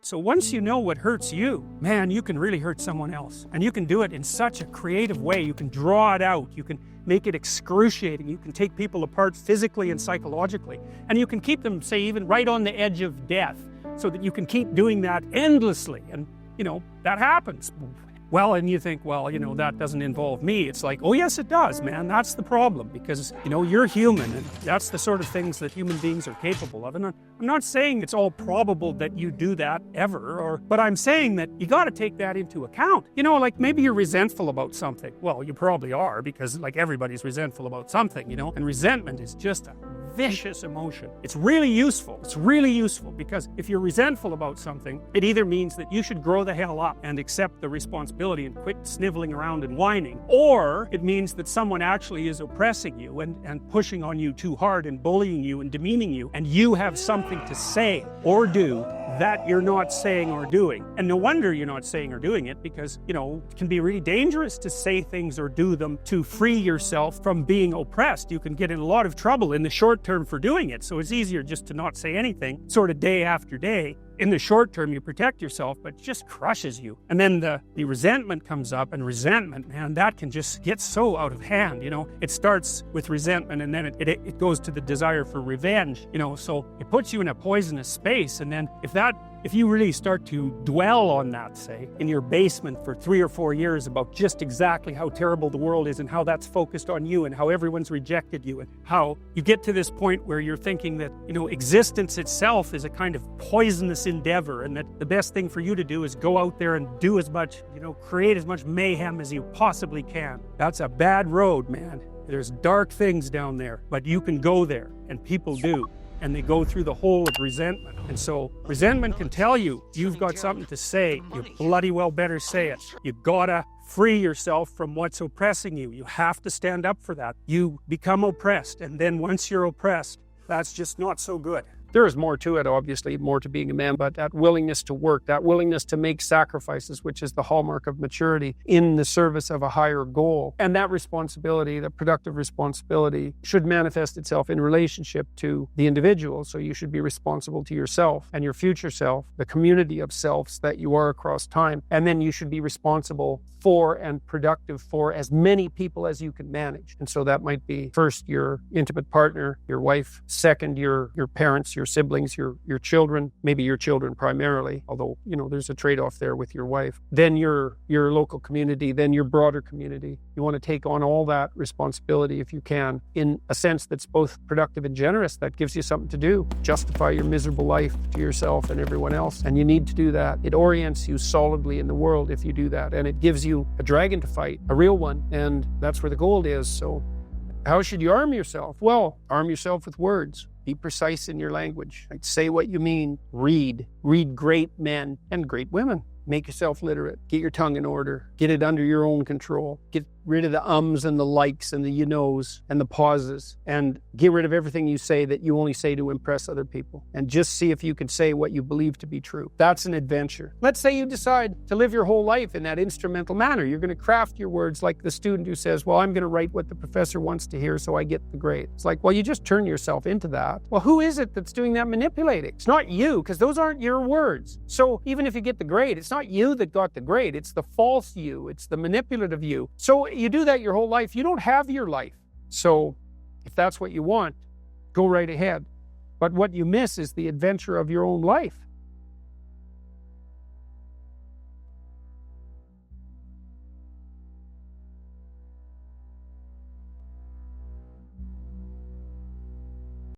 So once you know what hurts you, man, you can really hurt someone else. And you can do it in such a creative way. You can draw it out. You can make it excruciating. You can take people apart physically and psychologically. And you can keep them, say, even right on the edge of death, so that you can keep doing that endlessly. And, that happens. Well, and you think, well, that doesn't involve me. It's like, oh yes, it does, man. That's the problem, because, you're human, and that's the sort of things that human beings are capable of. And I'm not saying it's all probable that you do that ever, but I'm saying that you got to take that into account. Like maybe you're resentful about something. Well, you probably are, because like everybody's resentful about something, and resentment is just a vicious emotion. It's really useful. It's really useful, because if you're resentful about something, it either means that you should grow the hell up and accept the responsibility and quit sniveling around and whining, or it means that someone actually is oppressing you and pushing on you too hard and bullying you and demeaning you, and you have something to say or do that you're not saying or doing. And no wonder you're not saying or doing it, because, it can be really dangerous to say things or do them to free yourself from being oppressed. You can get in a lot of trouble in the short term for doing it. So it's easier just to not say anything, sort of day after day. In the short term, you protect yourself, but it just crushes you. And then the resentment comes up, and resentment, man, that can just get so out of hand, It starts with resentment, and then it goes to the desire for revenge, So it puts you in a poisonous space. And then if you really start to dwell on that, say, in your basement for 3 or 4 years about just exactly how terrible the world is and how that's focused on you and how everyone's rejected you, and how you get to this point where you're thinking that, existence itself is a kind of poisonous endeavor, and that the best thing for you to do is go out there and do as much, create as much mayhem as you possibly can. That's a bad road, man. There's dark things down there, but you can go there, and people do. And they go through the hole of resentment. And so resentment can tell you, you've got something to say. You bloody well better say it. You gotta free yourself from what's oppressing you. You have to stand up for that. You become oppressed, and then once you're oppressed, that's just not so good. There is more to it, obviously, more to being a man, but that willingness to work, that willingness to make sacrifices, which is the hallmark of maturity, in the service of a higher goal. And that responsibility, the productive responsibility, should manifest itself in relationship to the individual. So you should be responsible to yourself and your future self, the community of selves that you are across time. And then you should be responsible for and productive for as many people as you can manage. And so that might be first your intimate partner, your wife, second your parents, your siblings, your children, maybe your children primarily, although, there's a trade-off there with your wife. Then your local community, then your broader community. You want to take on all that responsibility if you can, in a sense that's both productive and generous, that gives you something to do. Justify your miserable life to yourself and everyone else. And you need to do that. It orients you solidly in the world if you do that. And it gives you a dragon to fight, a real one. And that's where the gold is. So how should you arm yourself? Well, arm yourself with words. Be precise in your language. Say what you mean. Read great men and great women. Make yourself literate. Get your tongue in order. Get it under your own control. Get rid of the ums and the likes and the you knows and the pauses, and get rid of everything you say that you only say to impress other people, and just see if you can say what you believe to be true. That's an adventure. Let's say you decide to live your whole life in that instrumental manner. You're going to craft your words like the student who says, well, I'm going to write what the professor wants to hear so I get the grade. It's like, well, you just turn yourself into that. Well, who is it that's doing that manipulating? It's not you, because those aren't your words. So even if you get the grade, it's not you that got the grade. It's the false you. It's the manipulative you. So you do that your whole life. You don't have your life. So if that's what you want, go right ahead. But what you miss is the adventure of your own life.